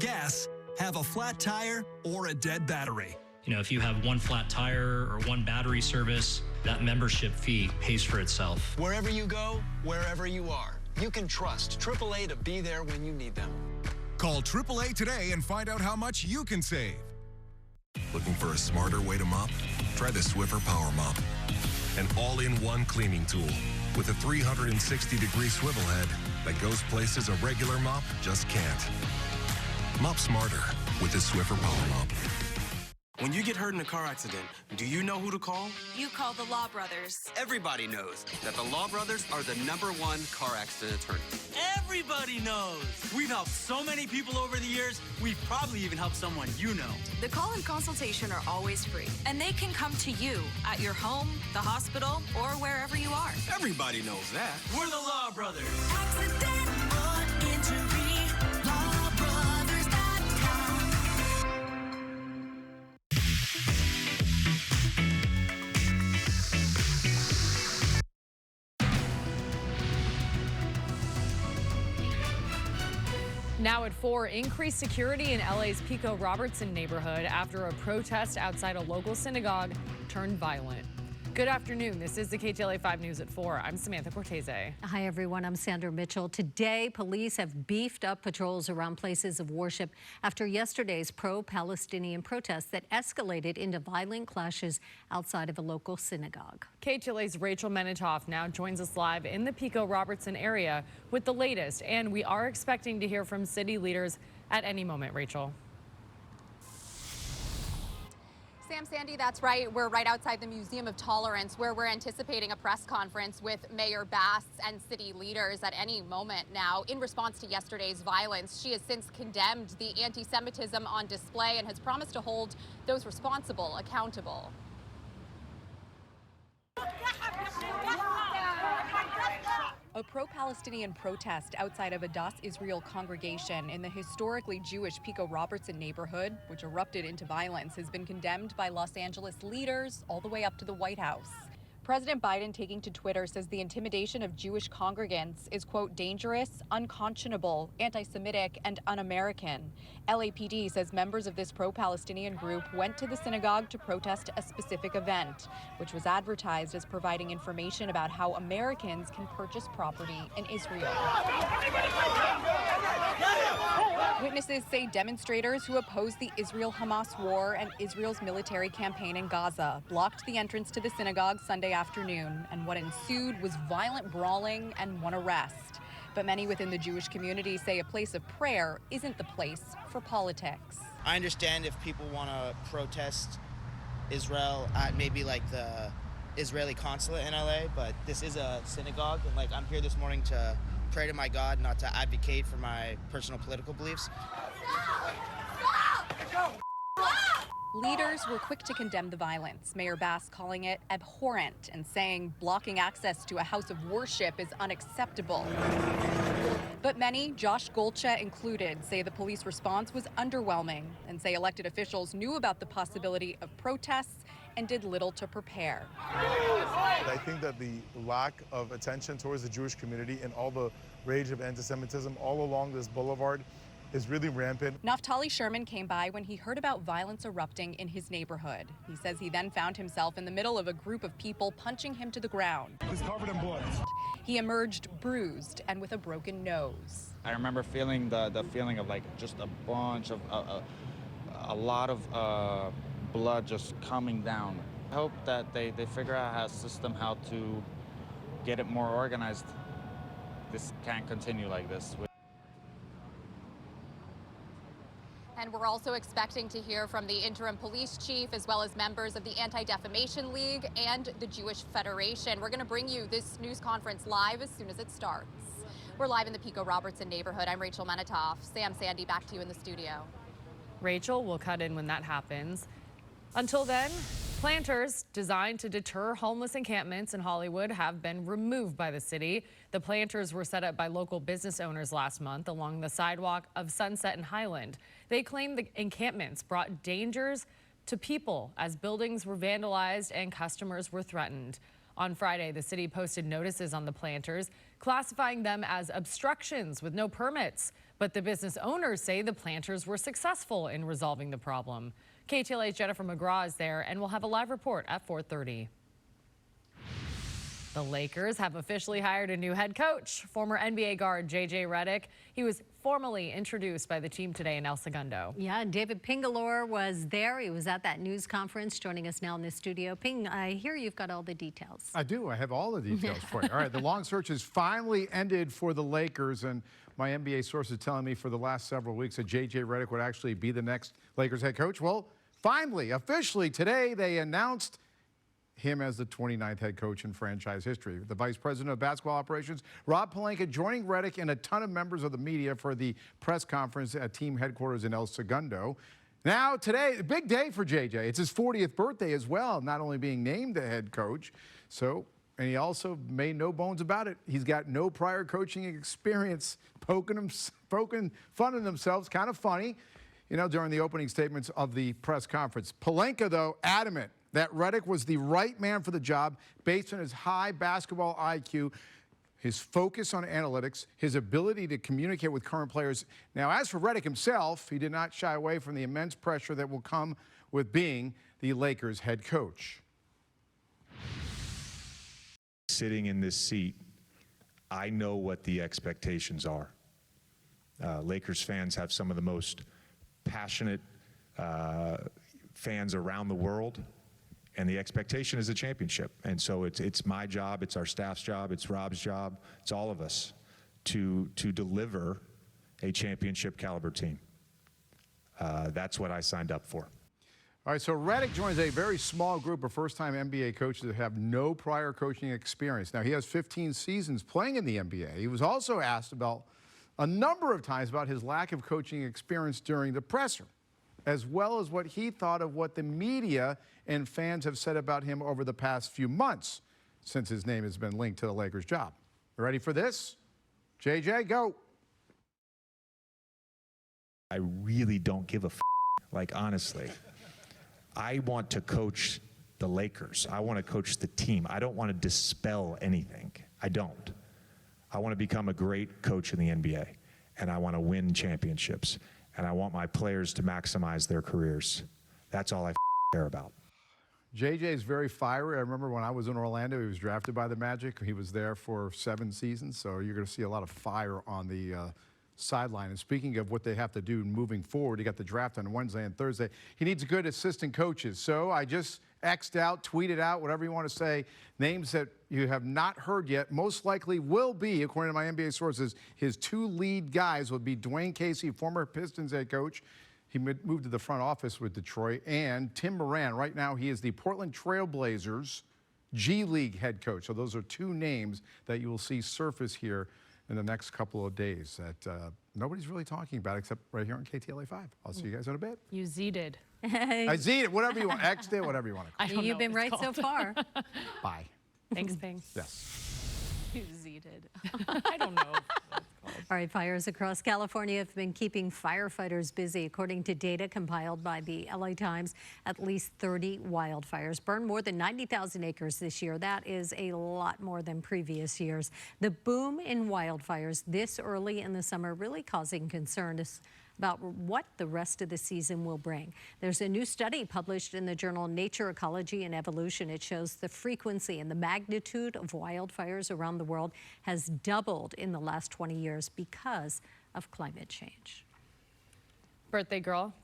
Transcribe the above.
gas, have a flat tire, or a dead battery. You know, if you have one flat tire or one battery service, that membership fee pays for itself. Wherever you go, wherever you are, you can trust AAA to be there when you need them. Call AAA today and find out how much you can save. Looking for a smarter way to mop? Try the Swiffer Power Mop. An all-in-one cleaning tool with a 360-degree swivel head that goes places a regular mop just can't. Mop smarter with the Swiffer Power Mop. When you get hurt in a car accident, do you know who to call? You call the Law Brothers. Everybody knows that the Law Brothers are the #1 car accident attorney. Everybody knows. We've helped so many people over the years, we've probably even helped someone you know. The call and consultation are always free, and they can come to you at your home, the hospital, or wherever you are. Everybody knows that. We're the Law Brothers. Accident or injury, lawbrothers.com. Now at 4, increased security in LA's Pico Robertson neighborhood after a protest outside a local synagogue turned violent. Good afternoon. This is the KTLA 5 News at 4. I'm Samantha Cortese. Hi, everyone. I'm Sandra Mitchell. Today, police have beefed up patrols around places of worship after yesterday's pro-Palestinian protests that escalated into violent clashes outside of a local synagogue. KTLA's Rachel Menitoff now joins us live in the Pico Robertson area with the latest, and we are expecting to hear from city leaders at any moment. Rachel. Sandy, that's right. We're right outside the Museum of Tolerance, where we're anticipating a press conference with Mayor Bass and city leaders at any moment now. In response to yesterday's violence, she has since condemned the anti-Semitism on display and has promised to hold those responsible accountable. A pro-Palestinian protest outside of a Das Israel congregation in the historically Jewish Pico Robertson neighborhood, which erupted into violence, has been condemned by Los Angeles leaders all the way up to the White House. President Biden, taking to Twitter, says the intimidation of Jewish congregants is, quote, dangerous, unconscionable, anti-Semitic, and un-American. LAPD says members of this pro-Palestinian group went to the synagogue to protest a specific event, which was advertised as providing information about how Americans can purchase property in Israel. Witnesses say demonstrators who oppose the Israel-Hamas war and Israel's military campaign in Gaza blocked the entrance to the synagogue Sunday afternoon, and what ensued was violent brawling and one arrest. But many within the Jewish community say a place of prayer isn't the place for politics. I understand if people want to protest Israel at maybe like the Israeli consulate in LA, but this is a synagogue, and like I'm here this morning to pray to my God, not to advocate for my personal political beliefs. Leaders were quick to condemn the violence, Mayor Bass calling it abhorrent and saying blocking access to a house of worship is unacceptable. But many, Josh Golcha included, say the police response was underwhelming and say elected officials knew about the possibility of protests and did little to prepare. I think that the lack of attention towards the Jewish community and all the rage of anti-Semitism all along this boulevard is really rampant. Naftali Sherman came by when he heard about violence erupting in his neighborhood. He says he then found himself in the middle of a group of people punching him to the ground. He's covered in blood. He emerged bruised and with a broken nose. I remember feeling the feeling of like just a bunch of a lot of blood just coming down. I hope that they figure out a system how to get it more organized. This can't continue like this. And we're also expecting to hear from the interim police chief as well as members of the Anti-Defamation League and the Jewish Federation. We're going to bring you this news conference live as soon as it starts. We're live in the Pico Robertson neighborhood. I'm Rachel Menitoff. Sam, Sandy, back to you in the studio. Rachel, we'll cut in when that happens. Until then, planters designed to deter homeless encampments in Hollywood have been removed by the city. The planters were set up by local business owners last month along the sidewalk of Sunset and Highland. They claim the encampments brought dangers to people as buildings were vandalized and customers were threatened. On Friday, the city posted notices on the planters, classifying them as obstructions with no permits. But the business owners say the Planters were successful in resolving the problem. KTLA's Jennifer McGraw is there, and we'll have a live report at 4:30. The Lakers have officially hired a new head coach, former NBA guard J.J. Redick. He was formally introduced by the team today in El Segundo. Yeah, and David Pingalore was there. He was at that news conference, joining us now in the studio. Ping, I hear you've got all the details. I do. I have all the details for you. All right, the long search has finally ended for the Lakers, and my NBA sources telling me for the last several weeks that J.J. Redick would actually be the next Lakers head coach. Well, finally, officially today, they announced him as the 29th head coach in franchise history. The vice president of basketball operations, Rob Pelinka, joining Redick and a ton of members of the media for the press conference at team headquarters in El Segundo. Now, today, a big day for JJ. It's his 40th birthday as well, not only being named the head coach. And he also made no bones about it. He's got no prior coaching experience, poking fun at themselves, kind of funny, during the opening statements of the press conference. Pelinka, though, adamant that Redick was the right man for the job based on his high basketball IQ, his focus on analytics, his ability to communicate with current players. Now, as for Redick himself, he did not shy away from the immense pressure that will come with being the Lakers head coach. Sitting in this seat, I know what the expectations are. Lakers fans have some of the most passionate fans around the world. And the expectation is a championship. And so it's my job, it's our staff's job, it's Rob's job, it's all of us to deliver a championship caliber team. That's what I signed up for. All right, so Redick joins a very small group of first-time NBA coaches that have no prior coaching experience. Now, he has 15 seasons playing in the NBA. He was also asked about a number of times about his lack of coaching experience during the presser, as well as what he thought of what the media and fans have said about him over the past few months since his name has been linked to the Lakers job. Ready for this? JJ, go. I really don't give a like, honestly. I want to coach the Lakers. I want to coach the team. I don't want to dispel anything. I don't. I want to become a great coach in the NBA, and I want to win championships, and I want my players to maximize their careers. That's all I care about. JJ is very fiery. I remember when I was in Orlando, he was drafted by the Magic. He was there for 7 seasons, so you're going to see a lot of fire on the sideline. And speaking of what they have to do moving forward, he got the draft on Wednesday and Thursday. He needs good assistant coaches. So I just X'd out, tweeted out, whatever you want to say, names that you have not heard yet. Most likely will be, according to my NBA sources, his 2 lead guys will be Dwayne Casey, former Pistons head coach. He moved to the front office with Detroit, and Tim Moran. Right now, he is the Portland Trail Blazers G League head coach. So those are 2 names that you will see surface here in the next couple of days that nobody's really talking about except right here on KTLA 5. I'll see you guys in a bit. You Z'd. I Z'd it, whatever you want. X'd it, whatever you want to call it. You've been right so far. Bye. Thanks, Ping. Yes. You Z'd. I don't know. All right, fires across California have been keeping firefighters busy. According to data compiled by the LA Times, at least 30 wildfires burned more than 90,000 acres this year. That is a lot more than previous years. The boom in wildfires this early in the summer really causing concern about what the rest of the season will bring. There's a new study published in the journal Nature, Ecology, and Evolution. It shows the frequency and the magnitude of wildfires around the world has doubled in the last 20 years because of climate change. Birthday girl